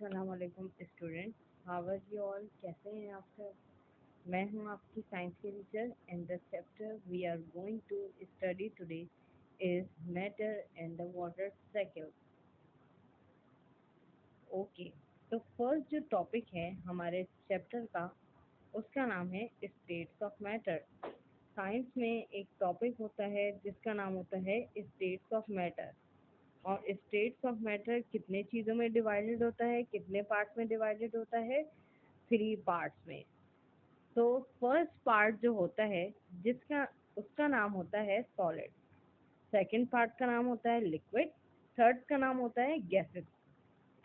अस्सलाम वालेकुम student, how are you all? कैसे हैं आप सब? मैं हूं आपकी साइंस की teacher and the chapter we are going to study today is matter and the water cycle. Okay, तो फर्स्ट जो टॉपिक है हमारे चैप्टर का उसका नाम है स्टेट्स ऑफ मैटर। साइंस में एक टॉपिक होता है जिसका नाम होता है स्टेट्स ऑफ मैटर। और स्टेट्स ऑफ मैटर कितने चीज़ों में डिवाइडेड होता है, कितने पार्ट्स में डिवाइडेड होता है? 3 पार्ट्स में। तो फर्स्ट पार्ट जो होता है जिसका उसका नाम होता है सॉलिड। सेकंड पार्ट का नाम होता है लिक्विड। थर्ड का नाम होता है गैसेस।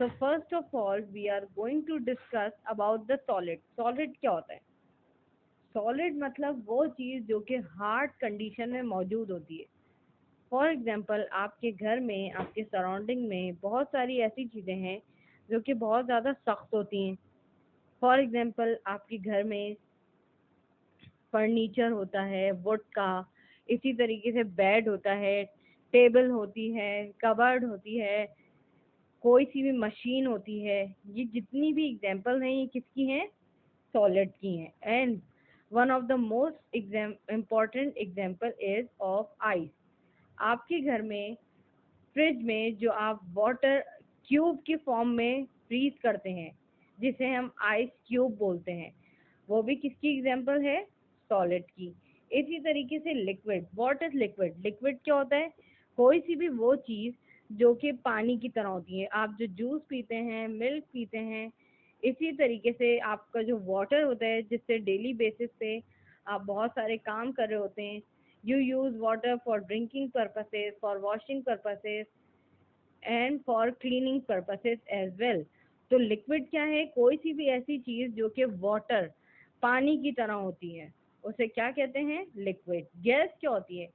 तो first of all we are going to discuss about the solid. Solid क्या होता है? सॉलिड मतलब वो चीज़ जो कि हार्ड कंडीशन में मौजूद होती है। फॉर एग्जाम्पल, आपके घर में, आपके सराउंडिंग में बहुत सारी ऐसी चीज़ें हैं जो कि बहुत ज़्यादा सख्त होती हैं। फॉर एग्जाम्पल, आपके घर में फर्नीचर होता है वुड का, इसी तरीके से बेड होता है, टेबल होती है, कबर्ड होती है, कोई सी भी मशीन होती है। ये जितनी भी एग्जाम्पल हैं ये किसकी हैं? सॉलिड की हैं। And one of the most important example is of ice. आपके घर में फ्रिज में जो आप वाटर क्यूब की फॉर्म में फ्रीज करते हैं जिसे हम आइस क्यूब बोलते हैं, वो भी किसकी एग्जांपल है? सॉलिड की। इसी तरीके से liquid, what is liquid? Liquid क्या होता है? कोई सी भी वो चीज़ जो कि पानी की तरह होती है। आप जो जूस पीते हैं, मिल्क पीते हैं, इसी तरीके से आपका जो वाटर होता है जिससे डेली बेसिस पे आप बहुत सारे काम कर रहे होते हैं। You use water for drinking purposes, for washing purposes and for cleaning purposes as well. तो लिक्विड क्या है? कोई सी भी ऐसी चीज जो कि वाटर, पानी की तरह होती है, उसे क्या कहते हैं? लिक्विड। गैस क्या होती है?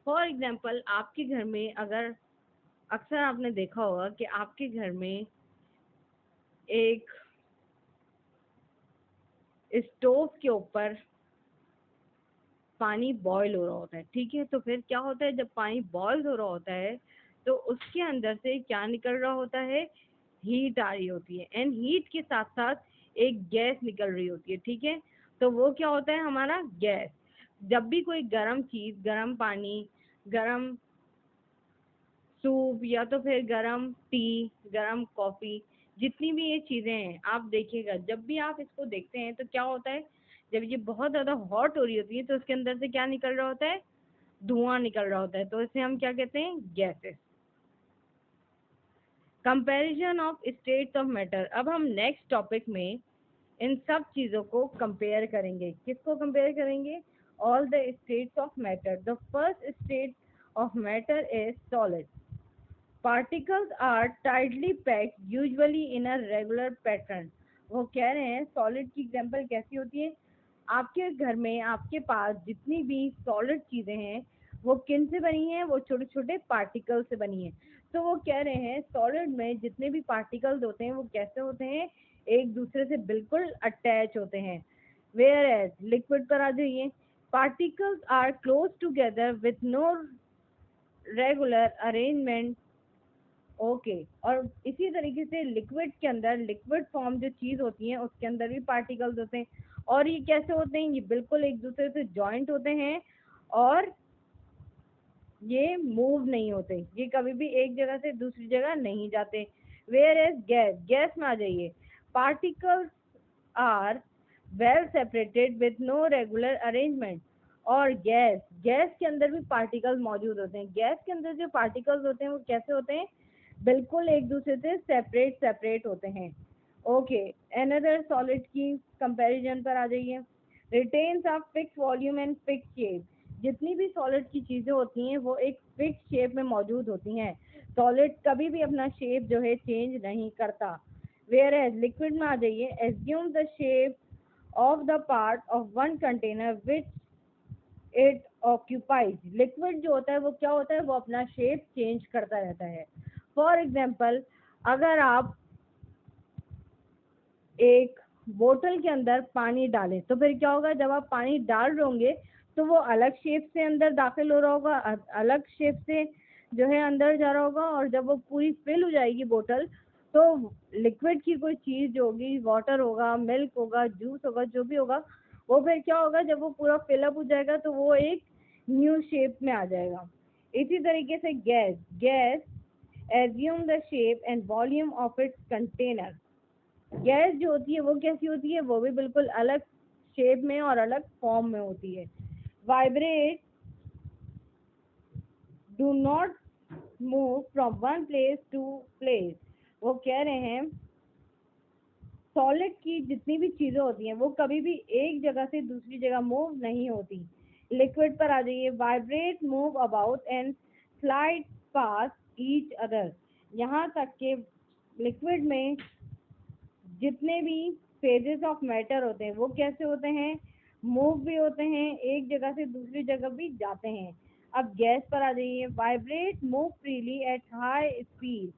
फॉर एग्जाम्पल, आपके घर में अगर, अक्सर आपने देखा होगा कि आपके घर में एक स्टोव के ऊपर पानी बॉईल हो रहा होता है, ठीक है? तो फिर क्या होता है, जब पानी बॉईल हो रहा होता है तो उसके अंदर से क्या निकल रहा होता है? हीट आ रही होती है। एंड हीट के साथ साथ एक गैस निकल रही होती है, ठीक है? तो वो क्या होता है? हमारा गैस। जब भी कोई गर्म चीज, गर्म पानी, गर्म सूप या तो फिर गरम टी, गरम कॉफी, जितनी भी ये चीजें हैं, आप देखिएगा जब भी आप इसको देखते हैं तो क्या होता है, जब ये बहुत ज्यादा हॉट हो रही होती है तो उसके अंदर से क्या निकल रहा होता है? धुआं निकल रहा होता है। तो इसे हम क्या कहते हैं? Gases. Comparison of states of matter. अब हम नेक्स्ट टॉपिक में इन सब चीजों को कंपेयर करेंगे। किसको कंपेयर करेंगे? All the states of matter. The first state of matter is solid. Particles are tightly packed, usually in a regular pattern. वो कह रहे हैं सॉलिड की एग्जांपल कैसी होती है? आपके घर में, आपके पास जितनी भी सॉलिड चीजें हैं वो किन से बनी हैं? वो छोटे छोटे पार्टिकल से बनी हैं। तो वो कह रहे हैं सॉलिड में जितने भी पार्टिकल्स होते हैं वो कैसे होते हैं? एक दूसरे से बिल्कुल अटैच होते हैं। वेयर एज लिक्विड पर आ जाइए। Particles are close together with no regular arrangement. Okay, और इसी तरीके से लिक्विड के अंदर, लिक्विड फॉर्म जो चीज होती है उसके अंदर भी पार्टिकल्स होते हैं। और ये कैसे होते हैं? ये बिल्कुल एक दूसरे से जॉइंट होते हैं और ये मूव नहीं होते, ये कभी भी एक जगह से दूसरी जगह नहीं जाते। वेयर एज गैस, गैस में आ जाइए। Particles are well separated with no regular arrangement. और गैस, गैस के अंदर भी पार्टिकल्स मौजूद होते हैं। गैस के अंदर जो पार्टिकल्स होते हैं वो कैसे होते हैं? बिल्कुल एक दूसरे से सेपरेट सेपरेट होते हैं। ओके, अनदर सॉलिड की कंपैरिजन पर आ जाइए। Retains of fix volume and fix shape. जितनी भी सॉलिड की चीजें होती हैं वो एक फिक्स शेप में मौजूद होती हैं। सॉलिड कभी भी अपना शेप जो है चेंज नहीं करता। वेयर एज लिक्विड में आ जाइए। Assume the shape of the part of one container which it occupies। Liquid जो होता है वो क्या होता है? वो अपना शेप चेंज करता रहता है। फॉर एग्जाम्पल, अगर आप एक बोतल के अंदर पानी डालें तो फिर क्या होगा? जब आप पानी डाल रहे होंगे तो वो अलग शेप से अंदर दाखिल हो रहा होगा, अलग शेप से जो है अंदर जा रहा होगा। और जब वो पूरी फिल हो जाएगी बोतल तो लिक्विड की कोई चीज होगी, वाटर होगा, मिल्क होगा, जूस होगा, जो भी होगा, वो फिर क्या होगा, जब वो पूरा फिलअप हो जाएगा तो वो एक न्यू शेप में आ जाएगा। इसी तरीके से gas, gas assume the shape and volume of its container। Gas जो होती है वो कैसी होती है, वो भी बिल्कुल अलग शेप में और अलग फॉर्म में होती है। Vibrate, do not move from one place to place. वो कह रहे हैं सॉलिड की जितनी भी चीजें होती हैं वो कभी भी एक जगह से दूसरी जगह मूव नहीं होती। लिक्विड पर आ जाइए, vibrate, move about and slide past each other. यहाँ तक के लिक्विड में जितने भी फेजेस ऑफ मैटर होते हैं वो कैसे होते हैं, मूव भी होते हैं, एक जगह से दूसरी जगह भी जाते हैं। अब गैस पर आ जाइए, vibrate, move freely at high speed.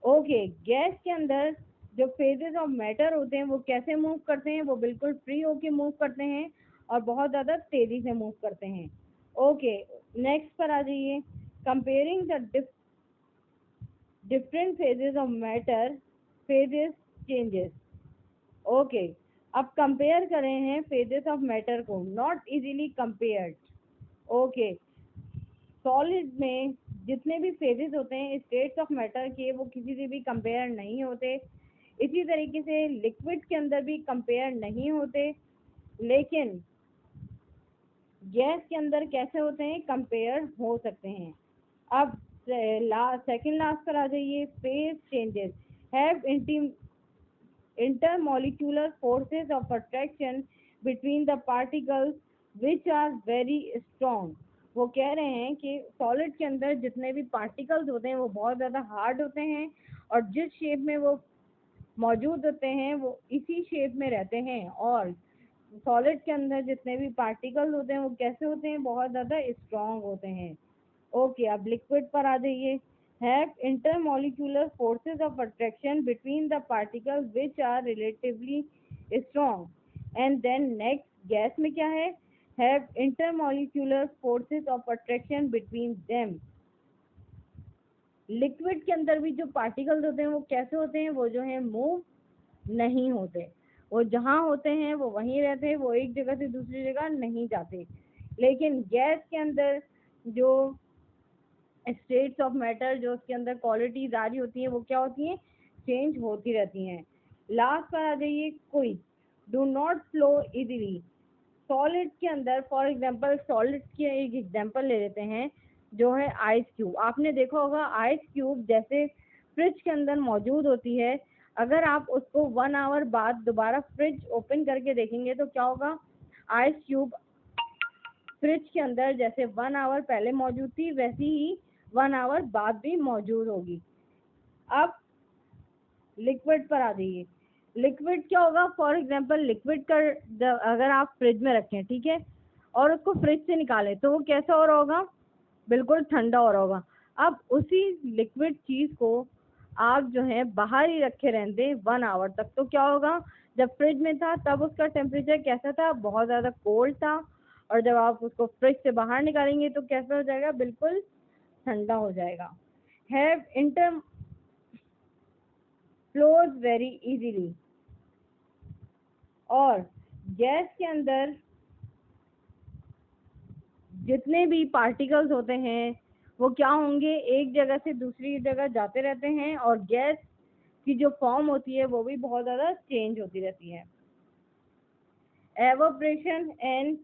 Okay, gas के अंदर जो फेजेस ऑफ मैटर होते हैं वो कैसे मूव करते हैं, वो बिल्कुल फ्री होके मूव करते हैं और बहुत ज़्यादा तेज़ी से मूव करते हैं। ओके, नेक्स्ट पर आ जाइए, comparing the different phases of matter, phases changes. Okay, अब कंपेयर कर रहे हैं फेजेस ऑफ मैटर को, not easily compared. Okay, solid में जितने भी फेजेस होते हैं स्टेट्स ऑफ मैटर के, वो किसी से भी कंपेयर नहीं होते। इसी तरीके से लिक्विड के अंदर भी कंपेयर नहीं होते, लेकिन गैस के अंदर कैसे होते हैं, कंपेयर हो सकते हैं। अब सेकंड लास्ट पर आ जाइए, phase changes have intermolecular forces of attraction between the particles which are very strong। वो कह रहे हैं कि सॉलिड के अंदर जितने भी पार्टिकल्स होते हैं वो बहुत ज़्यादा हार्ड होते हैं और जिस शेप में वो मौजूद होते हैं वो इसी शेप में रहते हैं, और सॉलिड के अंदर जितने भी पार्टिकल्स होते हैं वो कैसे होते हैं, बहुत ज़्यादा स्ट्रॉन्ग होते हैं। ओके, अब लिक्विड पर आ जाइए, have intermolecular forces of attraction between the particles which are relatively strong। and then next gas में क्या है, have intermolecular forces of attraction between them। Liquid के अंदर भी जो पार्टिकल्स होते हैं वो कैसे होते हैं, वो जो है मूव नहीं होते, वो जहाँ होते हैं वो वहीं रहते हैं, वो एक जगह से दूसरी जगह नहीं जाते। लेकिन गैस के अंदर जो स्टेट्स ऑफ मैटर, जो उसके अंदर क्वालिटीज आ रही होती हैं वो क्या होती हैं, चेंज होती रहती हैं। लास्ट पर आ जाइए, quick, do not flow easily. Solid के अंदर फॉर एग्जांपल, सॉलिड के एक एग्जांपल ले लेते हैं जो है आइस क्यूब। आपने देखा होगा आइस क्यूब जैसे फ्रिज के अंदर मौजूद होती है, अगर आप उसको 1 आवर बाद दोबारा फ्रिज ओपन करके देखेंगे तो क्या होगा, आइस क्यूब फ्रिज के अंदर जैसे 1 आवर पहले मौजूद थी वैसी ही 1 आवर बाद भी मौजूद होगी। अब लिक्विड पर आ जाइए, लिक्विड क्या होगा, फॉर एग्जांपल लिक्विड का अगर आप फ्रिज में रखें, ठीक है, और उसको फ्रिज से निकालें तो वो कैसा हो रहा होगा, बिल्कुल ठंडा हो रहा होगा। अब उसी लिक्विड चीज को आप जो है बाहर ही रखे रहते 1 आवर तक, तो क्या होगा, जब फ्रिज में था तब उसका टेम्परेचर कैसा था, बहुत ज़्यादा कोल्ड था, और जब आप उसको फ्रिज से बाहर निकालेंगे तो कैसा हो जाएगा, बिल्कुल ठंडा हो जाएगा। Have inter flows very easily. और गैस के अंदर जितने भी पार्टिकल्स होते हैं वो क्या होंगे, एक जगह से दूसरी जगह जाते रहते हैं, और गैस की जो फॉर्म होती है वो भी बहुत ज़्यादा चेंज होती रहती है। Evaporation and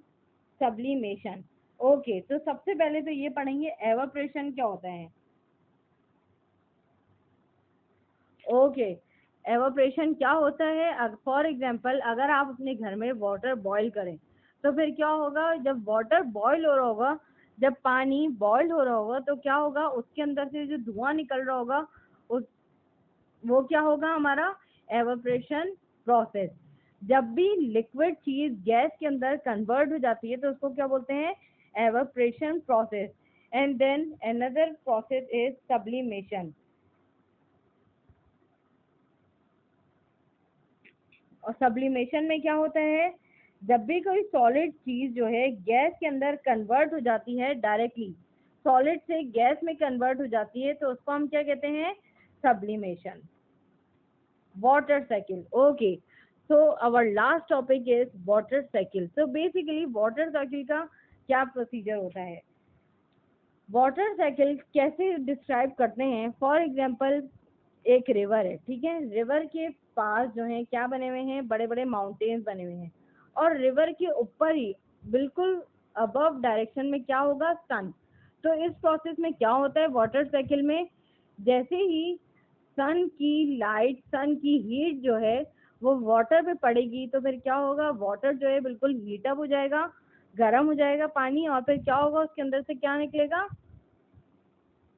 sublimation. ओके, तो सबसे पहले तो ये पढ़ेंगे एवोपरेशन क्या होता है। ओके, एवोपरेशन क्या होता है, फॉर एग्जांपल अगर आप अपने घर में वाटर बॉईल करें तो फिर क्या होगा, जब वाटर बॉईल हो रहा होगा, जब पानी बॉईल हो रहा होगा तो क्या होगा, उसके अंदर से जो धुआं निकल रहा होगा उस वो क्या होगा, हमारा एवोपरेशन प्रोसेस। जब भी लिक्विड चीज गैस के अंदर कन्वर्ट हो जाती है तो उसको क्या बोलते हैं, evaporation process. And then another process is sublimation. और सब्लिमेशन में क्या होता है, जब भी कोई सॉलिड चीज जो है गैस के अंदर कन्वर्ट हो जाती है, डायरेक्टली सॉलिड से गैस में कन्वर्ट हो जाती है, तो उसको हम क्या कहते हैं, sublimation. Water cycle. Okay. So our last topic is water cycle. So basically water cycle का क्या प्रोसीजर होता है, वाटर साइकिल कैसे डिस्क्राइब करते हैं. फॉर एग्जांपल एक रिवर है, ठीक है. रिवर के पास जो है क्या बने हुए हैं, बड़े बड़े माउंटेन्स बने हुए हैं, और रिवर के ऊपर ही बिल्कुल अबव डायरेक्शन में क्या होगा, सन. तो इस प्रोसेस में क्या होता है वाटर साइकिल में, जैसे ही सन की लाइट, सन की हीट जो है वो वाटर पे पड़ेगी तो फिर क्या होगा, वाटर जो है बिल्कुल हीटअप हो जाएगा, गर्म हो जाएगा पानी, और फिर क्या होगा, उसके अंदर से क्या निकलेगा,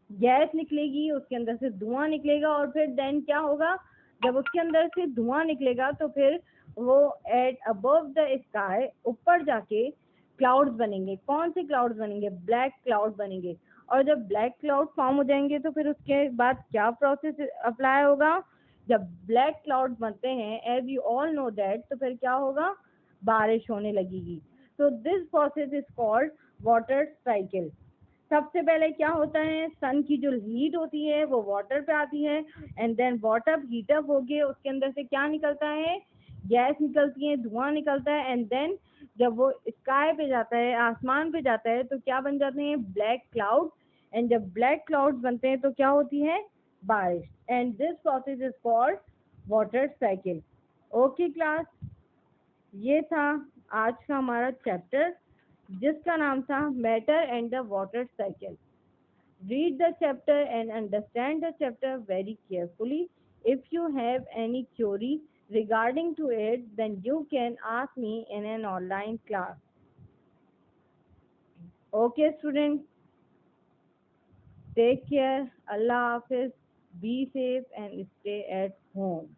गैस निकलेगी, उसके अंदर से धुआं निकलेगा, और फिर देन क्या होगा, जब उसके अंदर से धुआं निकलेगा तो फिर वो एट अबव द स्काई ऊपर जाके क्लाउड्स बनेंगे. कौन से क्लाउड्स बनेंगे, ब्लैक क्लाउड बनेंगे. और जब ब्लैक क्लाउड फॉर्म हो जाएंगे तो फिर उसके बाद क्या प्रोसेस अप्लाई होगा, जब ब्लैक क्लाउड बनते हैं as you all know that, तो फिर क्या होगा, बारिश होने लगेगी. तो this process is called water cycle. सबसे पहले क्या होता है, सन की जो हीट होती है वो वाटर पे आती है, एंड देन वाटर हीटअप हो गए, उसके अंदर से क्या निकलता है, गैस निकलती है, धुआं निकलता है, एंड देन जब वो स्काई पे जाता है, आसमान पे जाता है, तो क्या बन जाते हैं, ब्लैक क्लाउड. एंड जब ब्लैक क्लाउड बनते हैं तो क्या होती है, बारिश. And this process is called water cycle. Okay class, ये था आज का हमारा चैप्टर जिसका नाम था matter and the water cycle. Read the chapter and understand the chapter very carefully. If you have any query regarding to it, then you can ask me in an online class. Okay, students, take care. Allah Hafiz. Be safe and stay at home.